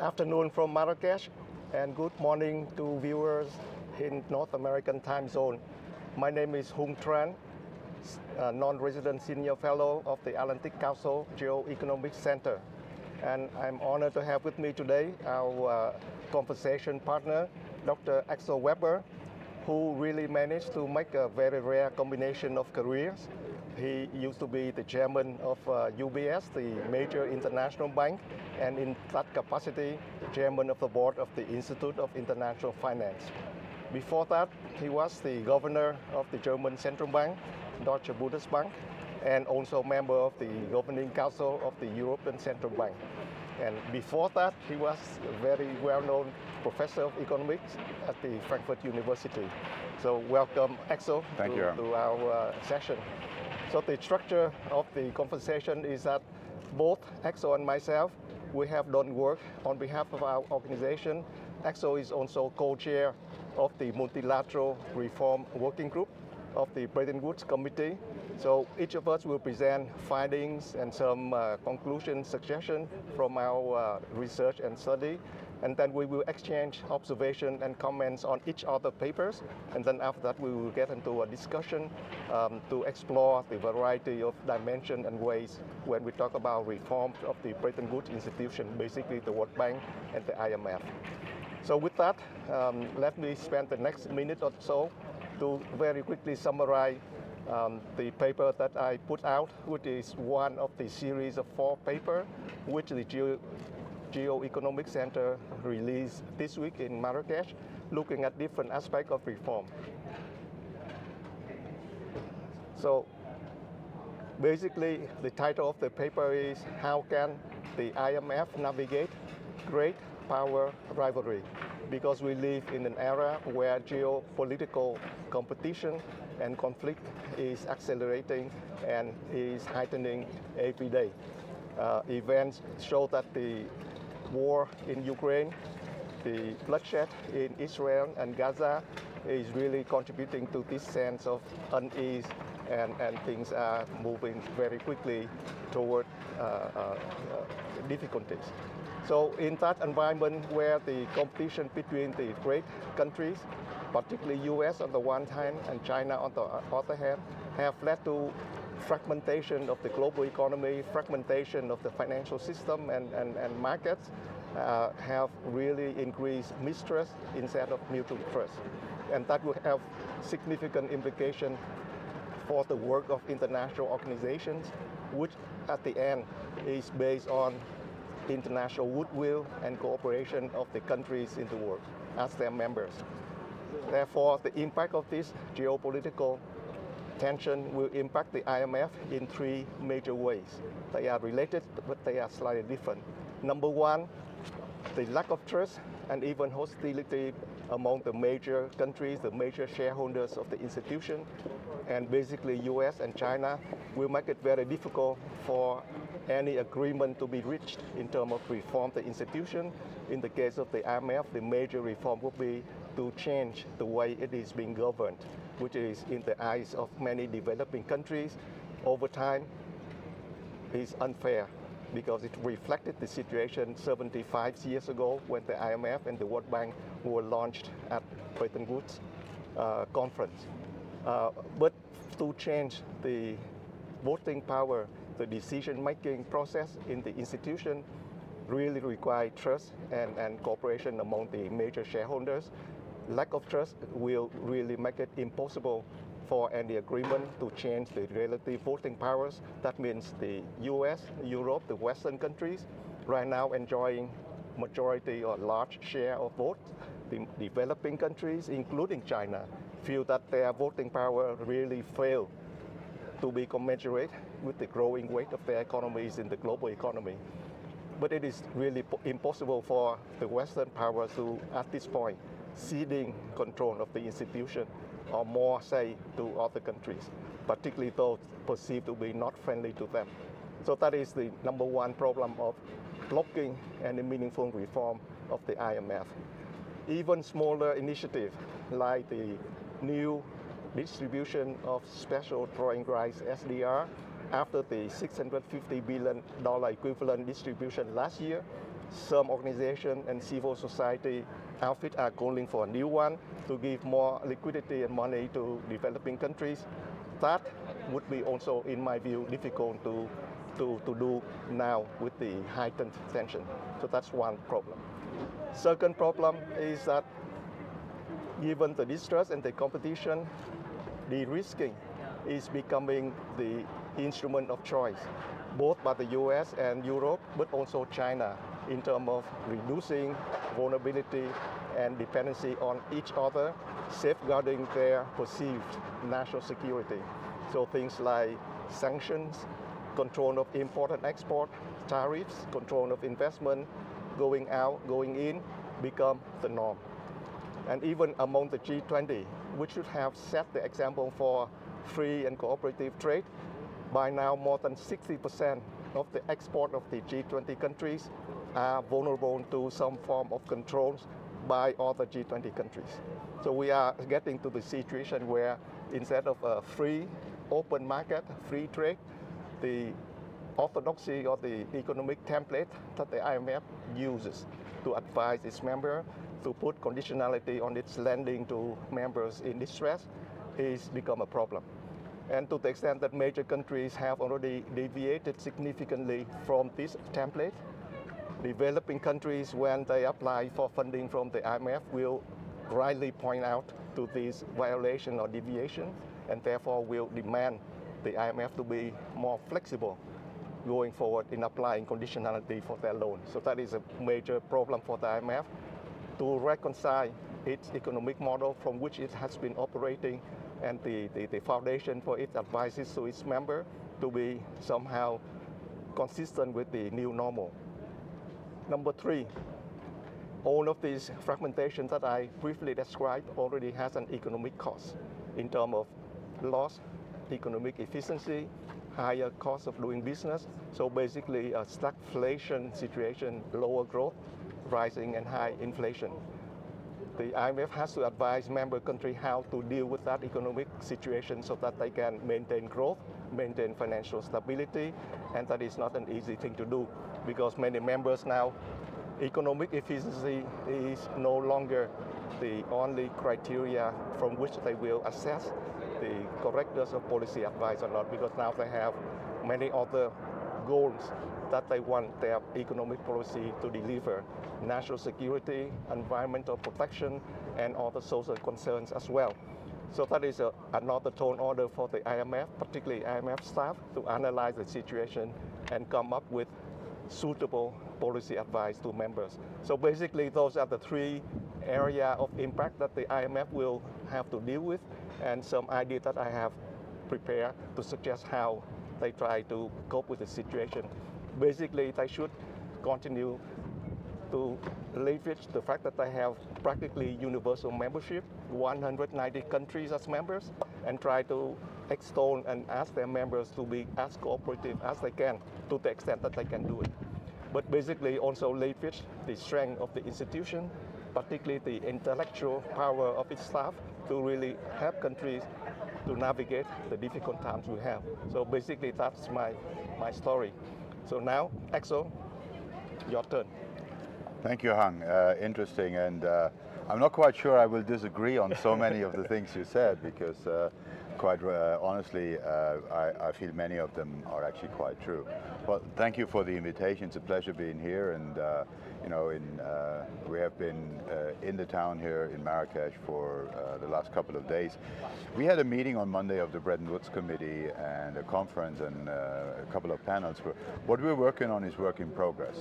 afternoon from Marrakesh, and good morning to viewers in North American time zone. My name is Hung Tran, non-resident senior fellow of the Atlantic Council Geo-Economic Center. And I'm honored to have with me today our conversation partner, Dr. Axel Weber, who really managed to make a very rare combination of careers. He used to be the chairman of UBS, the major international bank, and in that capacity, chairman of the board of the Institute of International Finance. Before that, he was the governor of the German Central Bank, Deutsche Bundesbank, and also member of the governing council of the European Central Bank. And before that, he was a very well-known professor of economics at the Frankfurt University. So welcome, Axel, to our session. So the structure of the conversation is that both Axel and myself, we have done work on behalf of our organization. Axel is also co-chair of the Multilateral Reform Working Group of the Bretton Woods Committee. So each of us will present findings and some conclusion suggestions from our research and study. And then we will exchange observation and comments on each other papers. And then after that, we will get into a discussion to explore the variety of dimensions and ways when we talk about reforms of the Bretton Woods institution, basically the World Bank and the IMF. So with that, let me spend the next minute or so to very quickly summarize the paper that I put out, which is one of the series of 4 papers, which the Geo-Economic Center released this week in Marrakesh, looking at different aspects of reform. So basically, the title of the paper is How Can the IMF Navigate Great Power Rivalry? Because we live in an era where geopolitical competition and conflict is accelerating and is heightening every day. Events show that the war in Ukraine, the bloodshed in Israel and Gaza is really contributing to this sense of unease, and things are moving very quickly toward difficulties. So in that environment where the competition between the great countries, particularly US on the one hand and China on the other hand, have led to fragmentation of the global economy, fragmentation of the financial system and markets, have really increased mistrust instead of mutual trust. And that will have significant implications for the work of international organizations, which at the end is based on international goodwill and cooperation of the countries in the world as their members. Therefore, the impact of this geopolitical tension will impact the IMF in 3 major ways. They are related, but they are slightly different. Number one, the lack of trust and even hostility among the major countries, the major shareholders of the institution, and basically US and China will make it very difficult for any agreement to be reached in terms of reform the institution. In the case of the IMF, the major reform would be to change the way it is being governed, which is in the eyes of many developing countries over time is unfair, because it reflected the situation 75 years ago when the IMF and the World Bank were launched at Bretton Woods conference. But to change the voting power, the decision-making process in the institution really requires trust and cooperation among the major shareholders. Lack of trust will really make it impossible for any agreement to change the relative voting powers. That means the US, Europe, the Western countries right now enjoying majority or large share of votes. The developing countries, including China, feel that their voting power really failed to be commensurate with the growing weight of their economies in the global economy. But it is really impossible for the Western powers to, at this point, ceding control of the institution or more say to other countries, particularly those perceived to be not friendly to them. So that is the number one problem of blocking any meaningful reform of the IMF. Even smaller initiatives like the new distribution of special drawing rights SDR after the $650 billion equivalent distribution last year some organization and civil society outfit are calling for a new one to give more liquidity and money to developing countries. That would be also, in my view, difficult to do now with the heightened tension. So that's one problem. Second problem is that given the distrust and the competition, de-risking is becoming the instrument of choice, both by the US and Europe, but also China, in terms of reducing vulnerability and dependency on each other, safeguarding their perceived national security. So things like sanctions, control of import and export, tariffs, control of investment, going out, going in, become the norm. And even among the G20, which should have set the example for free and cooperative trade, by now more than 60% of the export of the G20 countries are vulnerable to some form of controls by other G20 countries. So we are getting to the situation where instead of a free, open market, free trade, the orthodoxy or the economic template that the IMF uses to advise its members to put conditionality on its lending to members in distress is become a problem. And to the extent that major countries have already deviated significantly from this template, developing countries, when they apply for funding from the IMF, will rightly point out to this violation or deviation, and therefore will demand the IMF to be more flexible going forward in applying conditionality for their loan. So that is a major problem for the IMF to reconcile its economic model from which it has been operating and the foundation for its advices to its member to be somehow consistent with the new normal. Number three, all of these fragmentations that I briefly described already has an economic cost in terms of loss, economic efficiency, higher cost of doing business. So basically a stagflation situation, lower growth, rising and high inflation. The IMF has to advise member countries how to deal with that economic situation so that they can maintain growth, maintain financial stability, and that is not an easy thing to do because many members now, economic efficiency is no longer the only criteria from which they will assess the correctness of policy advice or not, because now they have many other goals that they want their economic policy to deliver: national security, environmental protection, and other social concerns as well. So that is another tone order for the IMF, particularly IMF staff, to analyze the situation and come up with suitable policy advice to members. So basically those are the three areas of impact that the IMF will have to deal with, and some ideas that I have prepared to suggest how they try to cope with the situation. Basically, they should continue to leverage the fact that they have practically universal membership, 190 countries as members, and try to extol and ask their members to be as cooperative as they can to the extent that they can do it. But basically also leverage the strength of the institution, particularly the intellectual power of its staff, to really help countries to navigate the difficult times we have. So basically that's my story. So now, Axel, your turn. Thank you, Hung. Interesting, and I'm not quite sure I will disagree on so many of the things you said, because quite honestly, I feel many of them are actually quite true. Well, thank you for the invitation. It's a pleasure being here, and we have been in the town here in Marrakesh for the last couple of days. We had a meeting on Monday of the Bretton Woods Committee and a conference and a couple of panels. What we're working on is work in progress.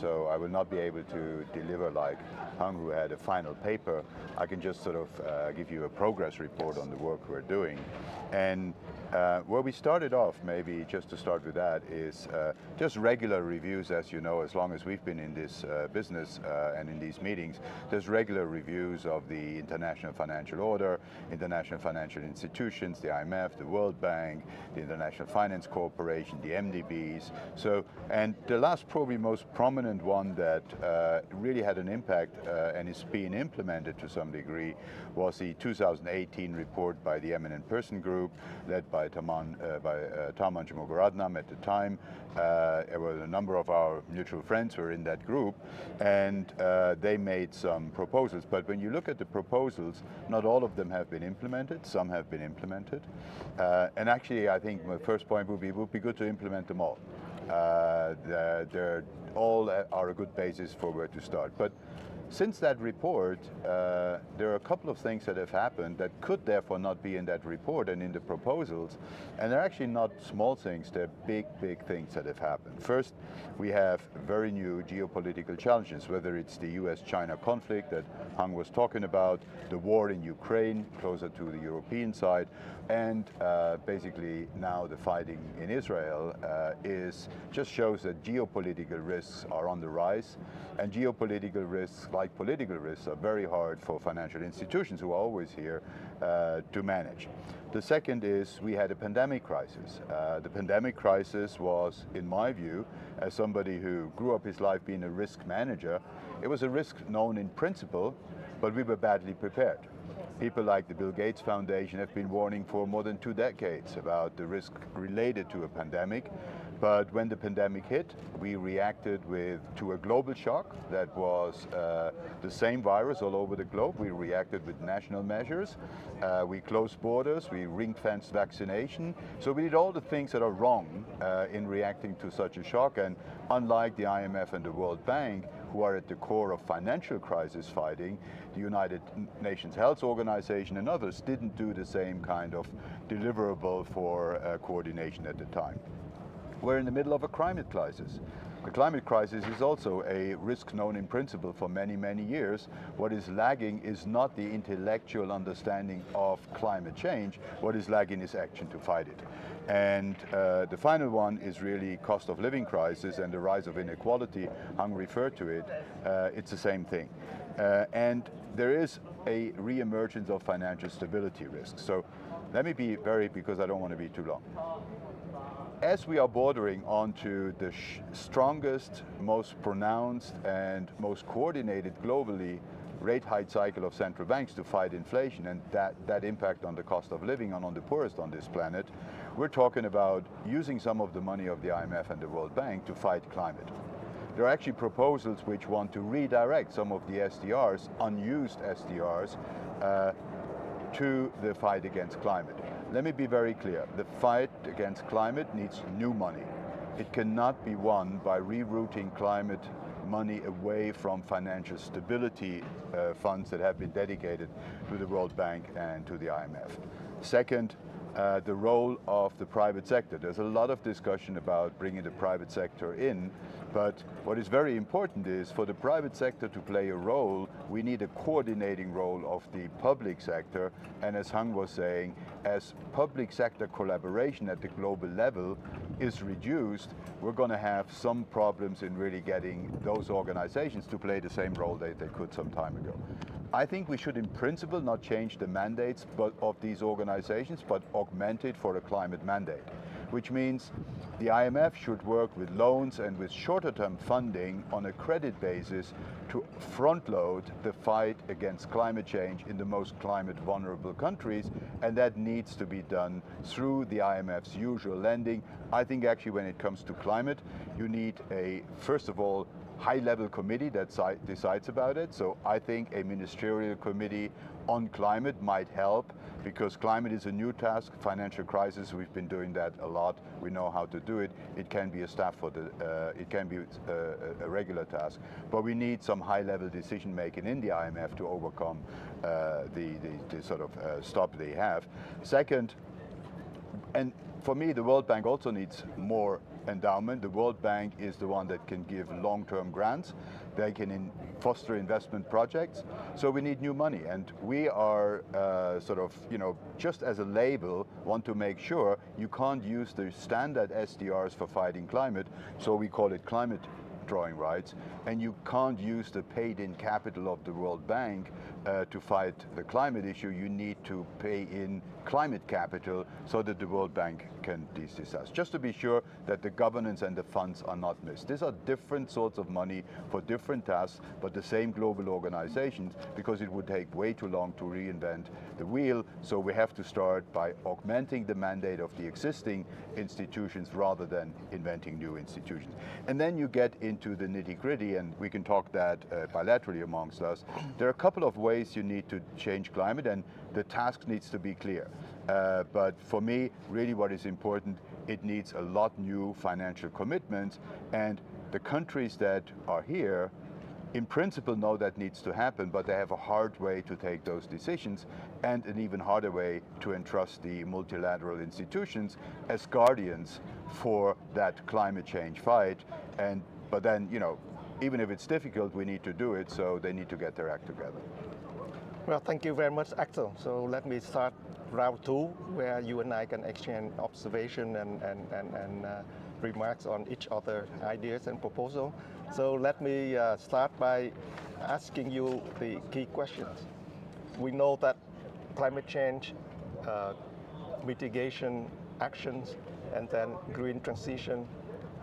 So I will not be able to deliver like Hung, who had a final paper. I can just sort of give you a progress report on the work we're doing. And where we started off, maybe just to start with that, is just regular reviews. As you know, as long as we've been in this business and in these meetings, there's regular reviews of the international financial order, international financial institutions, the IMF, the World Bank, the International Finance Corporation, the MDBs. So, and the last probably most prominent one that really had an impact and is being implemented to some degree was the 2018 report by the Eminent Person Group, led by by Taman Muguradnam at the time. There were a number of our mutual friends who were in that group, and they made some proposals. But when you look at the proposals, not all of them have been implemented. Some have been implemented. And actually, I think my first point would be good to implement them all. They're all are a good basis for where to start. But since that report, there are a couple of things that have happened that could therefore not be in that report and in the proposals. And they're actually not small things, they're big, big things that have happened. First, we have very new geopolitical challenges, whether it's the US-China conflict that Hung was talking about, the war in Ukraine, closer to the European side, and basically now the fighting in Israel just shows that geopolitical risks are on the rise, and geopolitical risks, like political risks, are very hard for financial institutions who are always here to manage. The second is we had a pandemic crisis. The pandemic crisis was, in my view, as somebody who grew up his life being a risk manager, it was a risk known in principle, but we were badly prepared. People like the Bill Gates Foundation have been warning for more than 2 decades about the risk related to a pandemic. But when the pandemic hit, we reacted to a global shock that was the same virus all over the globe. We reacted with national measures. We closed borders. We ring-fenced vaccination. So we did all the things that are wrong in reacting to such a shock. And unlike the IMF and the World Bank, who are at the core of financial crisis fighting, the United Nations Health Organization and others didn't do the same kind of deliverable for coordination at the time. We're in the middle of a climate crisis. The climate crisis is also a risk known in principle for many, many years. What is lagging is not the intellectual understanding of climate change. What is lagging is action to fight it. And the final one is really cost of living crisis and the rise of inequality. Hung referred to it. It's the same thing. And there is a re-emergence of financial stability risks. So let me be because I don't want to be too long. As we are bordering onto the strongest, most pronounced and most coordinated globally rate hike cycle of central banks to fight inflation and that impact on the cost of living and on the poorest on this planet, we're talking about using some of the money of the IMF and the World Bank to fight climate. There are actually proposals which want to redirect some of the SDRs, unused SDRs, to the fight against climate. Let me be very clear. The fight against climate needs new money. It cannot be won by rerouting climate money away from financial stability funds that have been dedicated to the World Bank and to the IMF. Second, the role of the private sector. There's a lot of discussion about bringing the private sector in, but what is very important is for the private sector to play a role, we need a coordinating role of the public sector. And as Hung was saying, as public sector collaboration at the global level is reduced, we're going to have some problems in really getting those organizations to play the same role that they could some time ago. I think we should in principle not change the mandates of these organizations, but augment it for a climate mandate, which means the IMF should work with loans and with shorter term funding on a credit basis to front load the fight against climate change in the most climate vulnerable countries, and that needs to be done through the IMF's usual lending. I think actually when it comes to climate, you need first of all, high-level committee that decides about it. So I think a ministerial committee on climate might help, because climate is a new task. Financial crisis, we've been doing that a lot. We know how to do it. It can be a it can be a regular task, but we need some high-level decision making in the IMF to overcome the sort of stop they have. Second, and for me, the World Bank also needs more endowment. The World Bank is the one that can give long-term grants. They can foster investment projects. So we need new money. And we are just as a label, want to make sure you can't use the standard SDRs for fighting climate. So we call it climate drawing rights, and you can't use the paid-in capital of the World Bank to fight the climate issue. You need to pay in climate capital so that the World Bank can deal this us. Just to be sure that the governance and the funds are not missed. These are different sorts of money for different tasks, but the same global organizations, because it would take way too long to reinvent the wheel. So we have to start by augmenting the mandate of the existing institutions rather than inventing new institutions. And then you get into the nitty-gritty, and we can talk that bilaterally amongst us. There are a couple of ways you need to change climate, and the task needs to be clear. But for me, really what is important, it needs a lot new financial commitments, and the countries that are here in principle know that needs to happen, but they have a hard way to take those decisions and an even harder way to entrust the multilateral institutions as guardians for that climate change fight. But then, you know, even if it's difficult, we need to do it, so they need to get their act together. Well, thank you very much, Axel. So let me start round two, where you and I can exchange observation and remarks on each other ideas and proposal. So let me start by asking you the key questions. We know that climate change, mitigation actions, and then green transition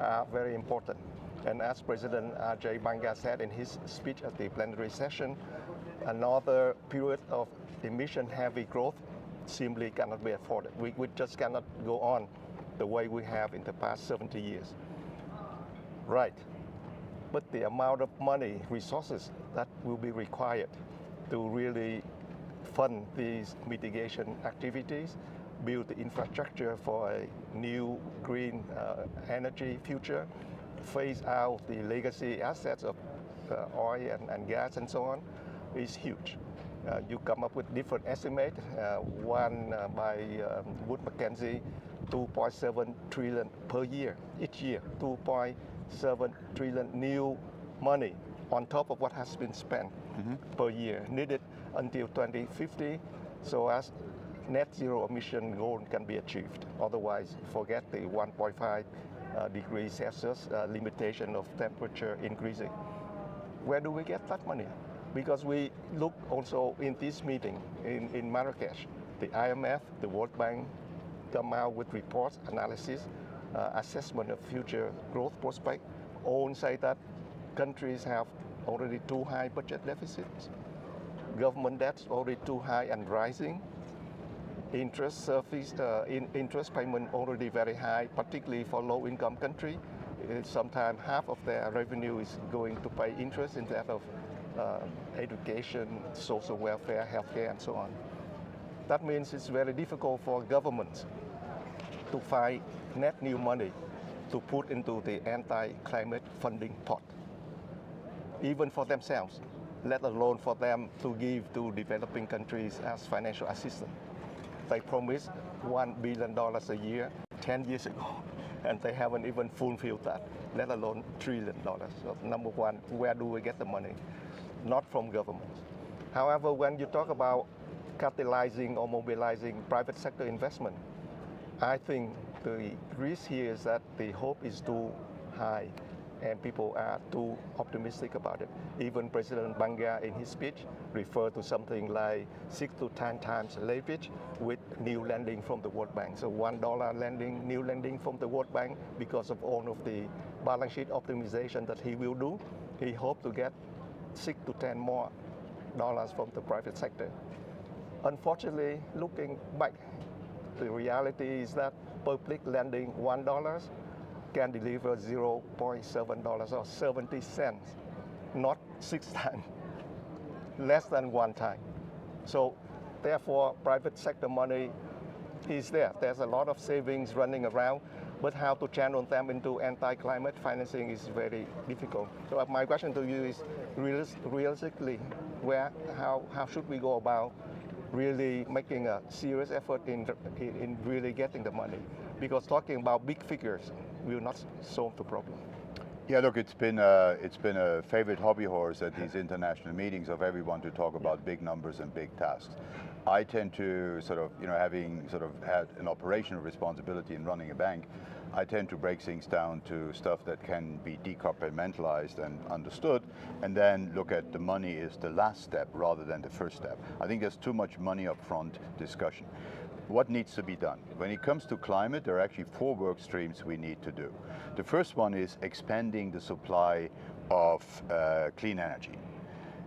are very important. And as President Ajay Banga said in his speech at the plenary session, another period of emission-heavy growth simply cannot be afforded. We just cannot go on the way we have in the past 70 years. Right. But the amount of money, resources that will be required to really fund these mitigation activities, build the infrastructure for a new green energy future, phase out the legacy assets of oil and gas and so on, is huge. You come up with different estimates. One by Wood Mackenzie, 2.7 trillion per year, each year, 2.7 trillion new money on top of what has been spent per year, needed until 2050, so as net zero emission goal can be achieved. Otherwise, forget the 1.5 degrees Celsius limitation of temperature increasing. Where do we get that money? Because we look also in this meeting in Marrakesh, the IMF, the World Bank come out with reports, analysis, assessment of future growth prospect. All say that countries have already too high budget deficits. Government debt's already too high and rising. Interest payment already very high, particularly for low-income country. Sometimes half of their revenue is going to pay interest instead of education, social welfare, healthcare, and so on. That means it's very difficult for governments to find net new money to put into the anti-climate funding pot, even for themselves, let alone for them to give to developing countries as financial assistance. They promised $1 billion a year 10 years ago, and they haven't even fulfilled that, let alone $1 trillion. So number one, where do we get the money? Not from governments. However, when you talk about catalyzing or mobilizing private sector investment, I think the risk here is that the hope is too high and people are too optimistic about it. Even President Banga in his speech referred to something like 6 to 10 times leverage with new lending from the World Bank. So $1 lending, new lending from the World Bank, because of all of the balance sheet optimization that he will do, he hoped to get 6 to 10 more dollars from the private sector. Unfortunately, looking back, the reality is that public lending $1 can deliver $0.7 or 70 cents, not 6 times, less than 1 time. So therefore, private sector money is there. There's a lot of savings running around, but how to channel them into anti-climate financing is very difficult. So my question to you is, realistically, how should we go about really making a serious effort in really getting the money? Because talking about big figures will not solve the problem. Yeah, look, it's been a favorite hobby horse at these international meetings of everyone to talk about big numbers and big tasks. I tend to sort of, having sort of had an operational responsibility in running a bank, I tend to break things down to stuff that can be decompartmentalized and understood, and then look at the money is the last step rather than the first step. I think there's too much money up front discussion. What needs to be done? When it comes to climate, there are actually 4 work streams we need to do. The first one is expanding the supply of clean energy.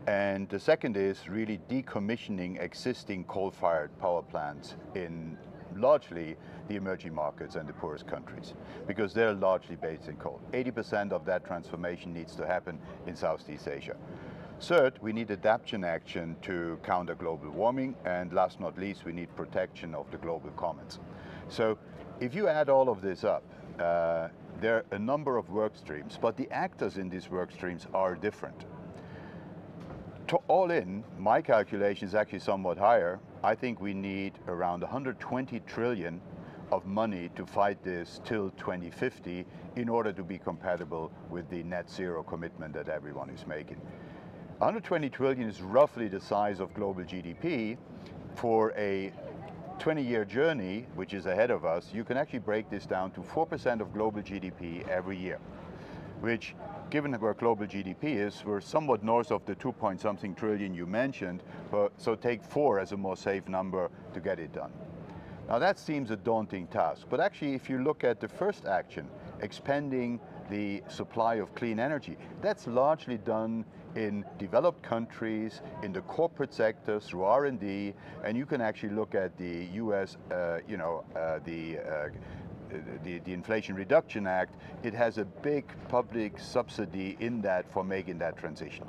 And the second is really decommissioning existing coal-fired power plants in largely the emerging markets and the poorest countries, because they're largely based in coal. 80% of that transformation needs to happen in Southeast Asia. Third, we need adaptation action to counter global warming, and last not least, we need protection of the global commons. So if you add all of this up, there are a number of work streams, but the actors in these work streams are different. All in, my calculation is actually somewhat higher. I think we need around 120 trillion of money to fight this till 2050 in order to be compatible with the net zero commitment that everyone is making. 120 trillion is roughly the size of global GDP. For a 20-year journey, which is ahead of us, you can actually break this down to 4% of global GDP every year, which, given where global GDP is, we're somewhat north of the 2-point-something trillion you mentioned, so take 4 as a more safe number to get it done. Now that seems a daunting task, but actually if you look at the first action, expanding the supply of clean energy, that's largely done in developed countries, in the corporate sector, through R&D, and you can actually look at the US, the Inflation Reduction Act. It has a big public subsidy in that for making that transition.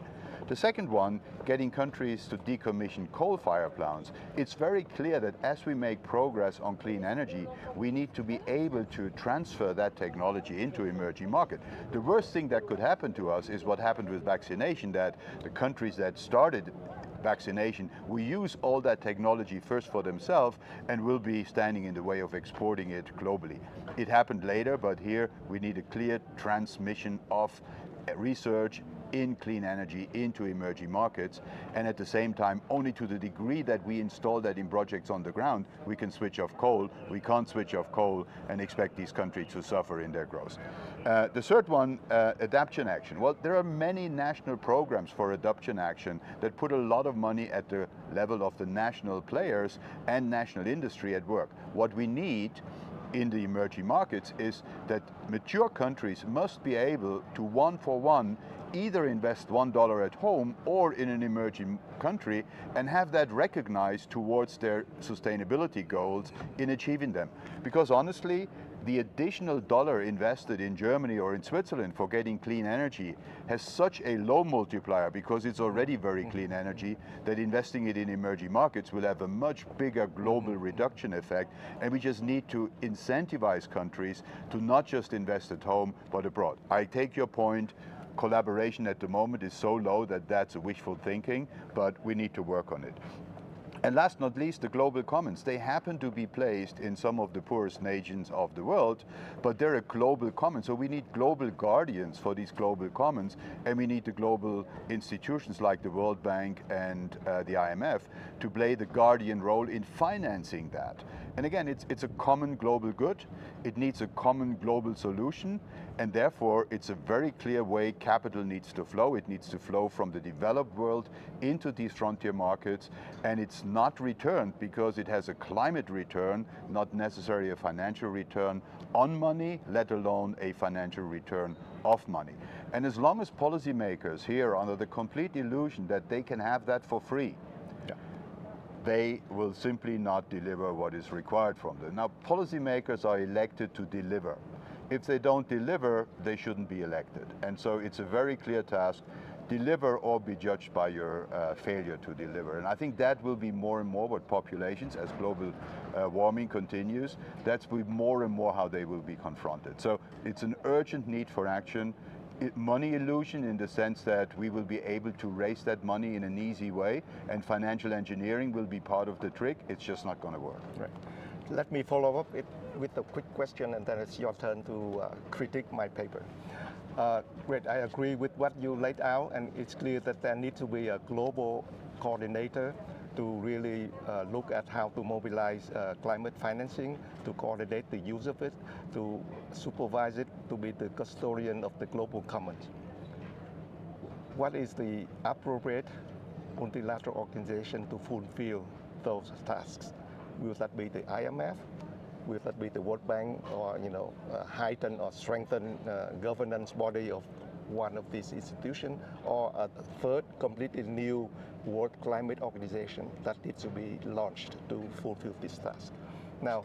The second one, getting countries to decommission coal-fired plants. It's very clear that as we make progress on clean energy, we need to be able to transfer that technology into emerging markets. The worst thing that could happen to us is what happened with vaccination, that the countries that started vaccination will use all that technology first for themselves and will be standing in the way of exporting it globally. It happened later, but here we need a clear transmission of research in clean energy into emerging markets, and at the same time, only to the degree that we install that in projects on the ground, we can switch off coal. We can't switch off coal and expect these countries to suffer in their growth. The third one, adaptation action. Well, there are many national programs for adaptation action that put a lot of money at the level of the national players and national industry at work. What we need in the emerging markets is that mature countries must be able to one-for-one either invest $1 at home or in an emerging country and have that recognized towards their sustainability goals in achieving them. Because honestly, the additional dollar invested in Germany or in Switzerland for getting clean energy has such a low multiplier, because it's already very clean energy, that investing it in emerging markets will have a much bigger global reduction effect, and we just need to incentivize countries to not just invest at home but abroad. I take your point. Collaboration at the moment is so low that that's a wishful thinking, but we need to work on it. And last not least, the global commons. They happen to be placed in some of the poorest nations of the world, but they're a global common. So we need global guardians for these global commons, and we need the global institutions like the World Bank and the IMF to play the guardian role in financing that. And again, it's a common global good. It needs a common global solution, and therefore it's a very clear way capital needs to flow. It needs to flow from the developed world into these frontier markets, and it's not returned because it has a climate return, not necessarily a financial return on money, let alone a financial return of money. And as long as policymakers here are under the complete illusion that they can have that for free, they will simply not deliver what is required from them. Now, policymakers are elected to deliver. If they don't deliver, they shouldn't be elected. And so it's a very clear task: deliver or be judged by your failure to deliver. And I think that will be more and more what populations, as global warming continues, that's more and more how they will be confronted. So it's an urgent need for action. Money illusion in the sense that we will be able to raise that money in an easy way, and financial engineering will be part of the trick. It's just not going to work. Right. Let me follow up with a quick question, and then it's your turn to critique my paper. Great, I agree with what you laid out, and it's clear that there needs to be a global coordinator to really look at how to mobilize climate financing, to coordinate the use of it, to supervise it, to be the custodian of the global commons. What is the appropriate multilateral organization to fulfill those tasks? Will that be the IMF? Will that be the World Bank, or heighten or strengthen governance body of one of these institutions, or a third completely new World Climate Organization that needs to be launched to fulfill this task? Now,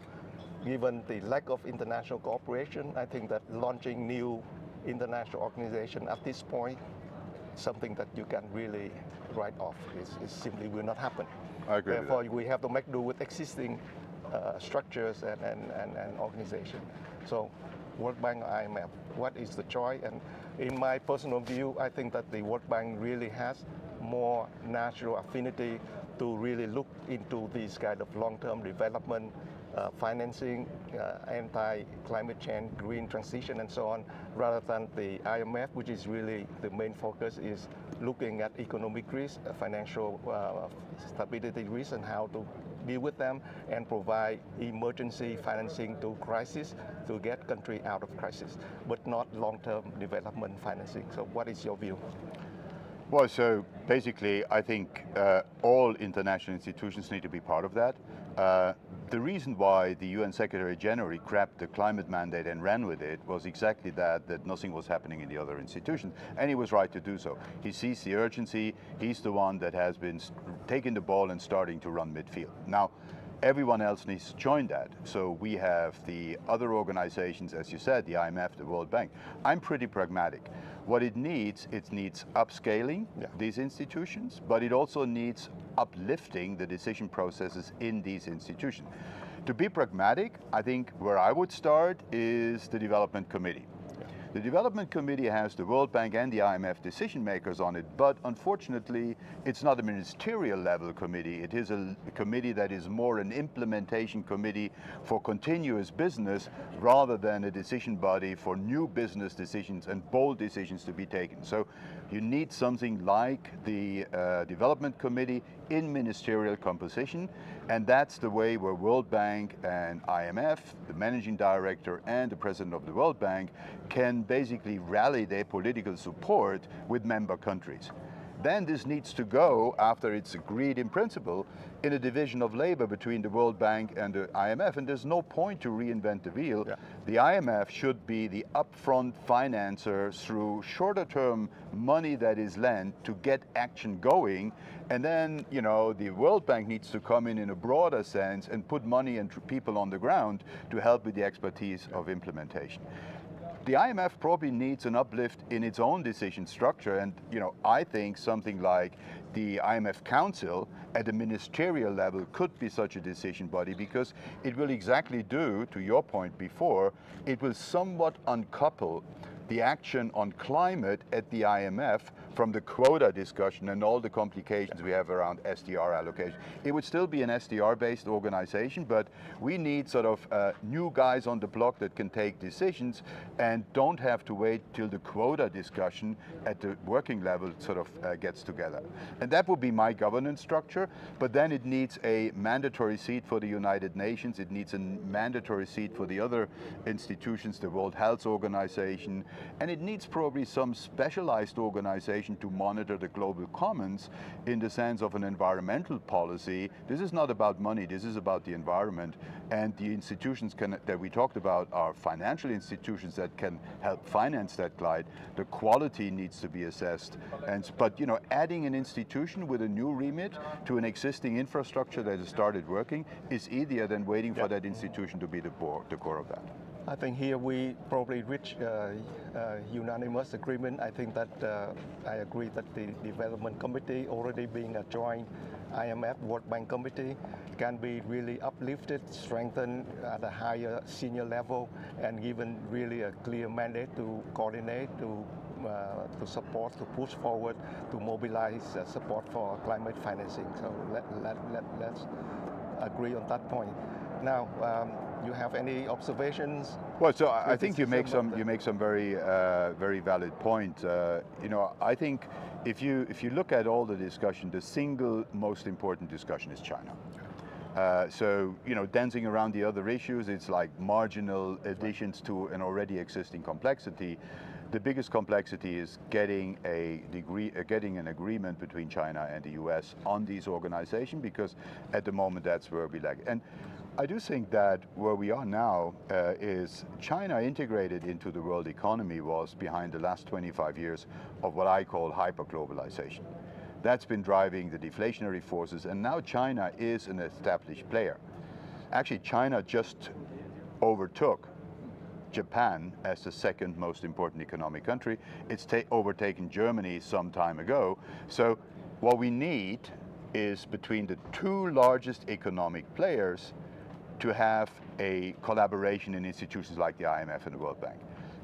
given the lack of international cooperation, I think that launching new international organization at this point, something that you can really write off, is simply will not happen. I agree. Therefore, we have to make do with existing structures and organization. So World Bank or IMF, what is the choice? And in my personal view, I think that the World Bank really has more natural affinity to really look into these kind of long-term development, financing, anti-climate change, green transition, and so on, rather than the IMF, which is really the main focus is looking at economic risk, financial stability risk, and how to deal with them and provide emergency financing to crisis to get country out of crisis, but not long-term development financing. So what is your view? Well, so basically, I think all international institutions need to be part of that. The reason why the UN Secretary General grabbed the climate mandate and ran with it was exactly that nothing was happening in the other institutions, and he was right to do so. He sees the urgency. He's the one that has been taking the ball and starting to run midfield. Now, everyone else needs to join that. So we have the other organizations, as you said, the IMF, the World Bank. I'm pretty pragmatic. What it needs upscaling these institutions, but it also needs uplifting the decision processes in these institutions. To be pragmatic, I think where I would start is the Development Committee. The Development Committee has the World Bank and the IMF decision makers on it, but unfortunately, it's not a ministerial level committee. It is a committee that is more an implementation committee for continuous business rather than a decision body for new business decisions and bold decisions to be taken. So you need something like the Development Committee in ministerial composition, and that's the way where World Bank and IMF, the managing director and the president of the World Bank, can basically rally their political support with member countries. Then this needs to go, after it's agreed in principle, in a division of labor between the World Bank and the IMF, and there's no point to reinvent the wheel. Yeah. The IMF should be the upfront financer through shorter term money that is lent to get action going, and then the World Bank needs to come in a broader sense and put money and people on the ground to help with the expertise of implementation. The IMF probably needs an uplift in its own decision structure, and I think something like the IMF Council at a ministerial level could be such a decision body, because it will exactly do, to your point before, it will somewhat uncouple the action on climate at the IMF from the quota discussion and all the complications we have around SDR allocation. It would still be an SDR-based organization, but we need sort of new guys on the block that can take decisions and don't have to wait till the quota discussion at the working level sort of gets together. And that would be my governance structure, but then it needs a mandatory seat for the United Nations, it needs a mandatory seat for the other institutions, the World Health Organization, and it needs probably some specialized organization to monitor the global commons in the sense of an environmental policy. This is not about money, this is about the environment, and the institutions that we talked about are financial institutions that can help finance that glide. The quality needs to be assessed, but adding an institution with a new remit to an existing infrastructure that has started working is easier than waiting for that institution to be the core of that. I think here we probably reach unanimous agreement. I think that I agree that the Development Committee, already being a joint IMF World Bank Committee, can be really uplifted, strengthened at a higher senior level, and given really a clear mandate to coordinate, to support, to push forward, to mobilize support for climate financing. So let's agree on that point. Now, You have any observations? Well, so I think you make criticism some very very valid point. I think if you look at all the discussion, the single most important discussion is China. So dancing around the other issues, it's like marginal additions to an already existing complexity. The biggest complexity is getting an agreement between China and the US on these organizations, because at the moment that's where we lag. And I do think that where we are now is China integrated into the world economy was behind the last 25 years of what I call hyperglobalization. That's been driving the deflationary forces, and now China is an established player. Actually, China just overtook Japan as the second most important economic country. It's overtaken Germany some time ago. So what we need is between the two largest economic players to have a collaboration in institutions like the IMF and the World Bank.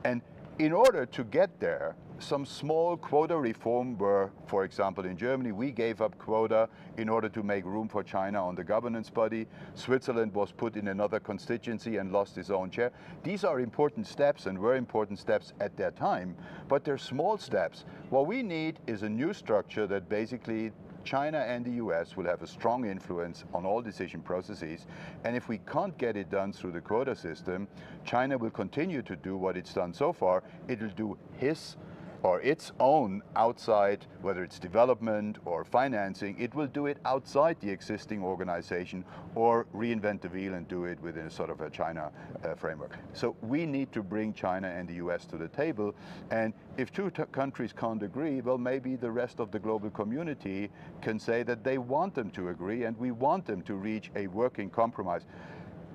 And in order to get there, some small quota reform were, for example, in Germany, we gave up quota in order to make room for China on the governance body. Switzerland was put in another constituency and lost its own chair. These are important steps and were important steps at that time, but they're small steps. What we need is a new structure that basically China and the US will have a strong influence on all decision processes, and if we can't get it done through the quota system, China will continue to do what it's done so far. It'll do his or its own outside, whether it's development or financing, it will do it outside the existing organization or reinvent the wheel and do it within a sort of a China framework. So we need to bring China and the US to the table, and if two countries can't agree, well, maybe the rest of the global community can say that they want them to agree and we want them to reach a working compromise.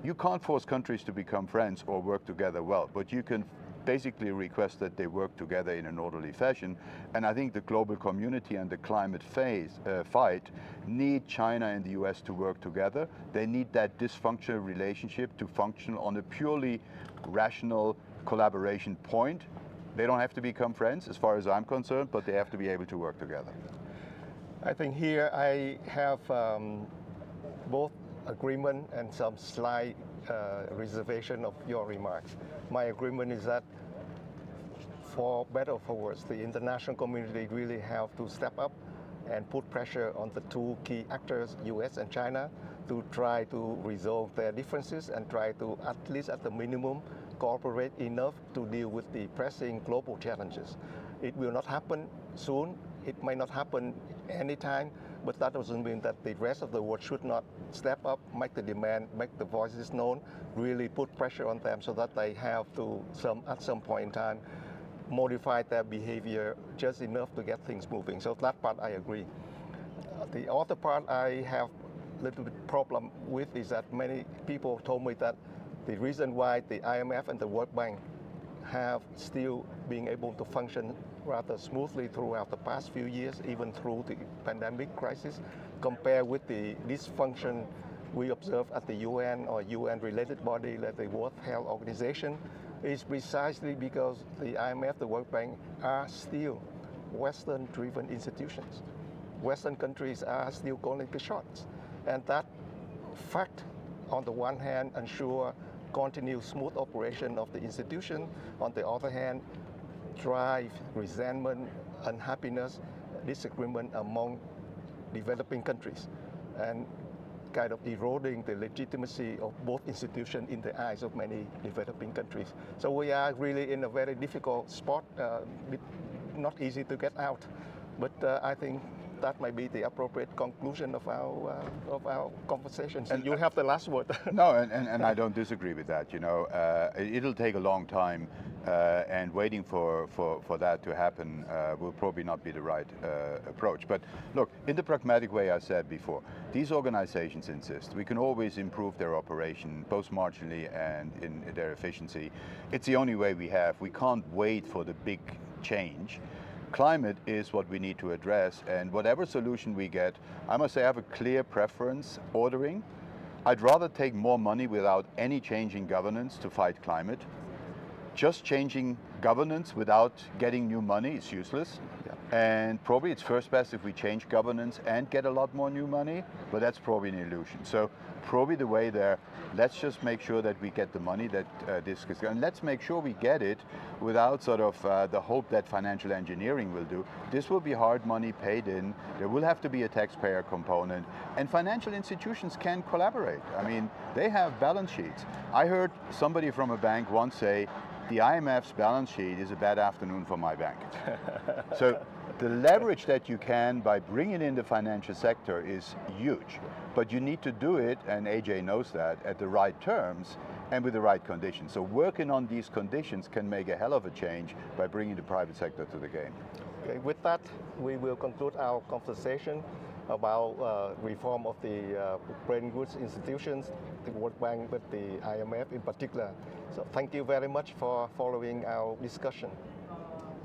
You can't force countries to become friends or work together well, but you can basically request that they work together in an orderly fashion. And I think the global community and the climate fight need China and the US to work together. They need that dysfunctional relationship to function on a purely rational collaboration point. They don't have to become friends as far as I'm concerned, but they have to be able to work together. I think here I have both agreement and some slight reservation of your remarks. My agreement is that for better or for worse, the international community really have to step up and put pressure on the two key actors, US and China, to try to resolve their differences and try to, at least at the minimum, cooperate enough to deal with the pressing global challenges. It will not happen soon. It might not happen anytime, but that doesn't mean that the rest of the world should not step up, make the demand, make the voices known, really put pressure on them so that they have to, at some point in time, modify their behavior just enough to get things moving. So that part I agree. The other part I have a little bit problem with is that many people told me that the reason why the IMF and the World Bank have still been able to function rather smoothly throughout the past few years, even through the pandemic crisis, compared with the dysfunction we observe at the UN or UN-related body like the World Health Organization, is precisely because the IMF, the World Bank are still Western-driven institutions. Western countries are still calling the shots. And that fact, on the one hand, ensure continued smooth operation of the institution. On the other hand, drive resentment, unhappiness, disagreement among developing countries, and kind of eroding the legitimacy of both institutions in the eyes of many developing countries. So we are really in a very difficult spot, not easy to get out. But I think that might be the appropriate conclusion of our conversation. So you have the last word. No, and I don't disagree with that. It'll take a long time, and waiting for that to happen will probably not be the right approach. But look, in the pragmatic way I said before, these organizations insist we can always improve their operation, both marginally and in their efficiency. It's the only way we have. We can't wait for the big change. Climate is what we need to address, and whatever solution we get, I must say I have a clear preference ordering. I'd rather take more money without any change in governance to fight climate. Just changing governance without getting new money is useless. And probably it's first best if we change governance and get a lot more new money, but that's probably an illusion. So probably the way there, let's just make sure that we get the money that this is, and let's make sure we get it without sort of the hope that financial engineering will do. This will be hard money paid in, there will have to be a taxpayer component, and financial institutions can collaborate. I mean, they have balance sheets. I heard somebody from a bank once say, the IMF's balance sheet is a bad afternoon for my bank. So the leverage that you can by bringing in the financial sector is huge, but you need to do it, and AJ knows that, at the right terms and with the right conditions. So working on these conditions can make a hell of a change by bringing the private sector to the game. Okay, with that, we will conclude our conversation about reform of the Bretton Woods institutions, the World Bank, but the IMF in particular. So thank you very much for following our discussion.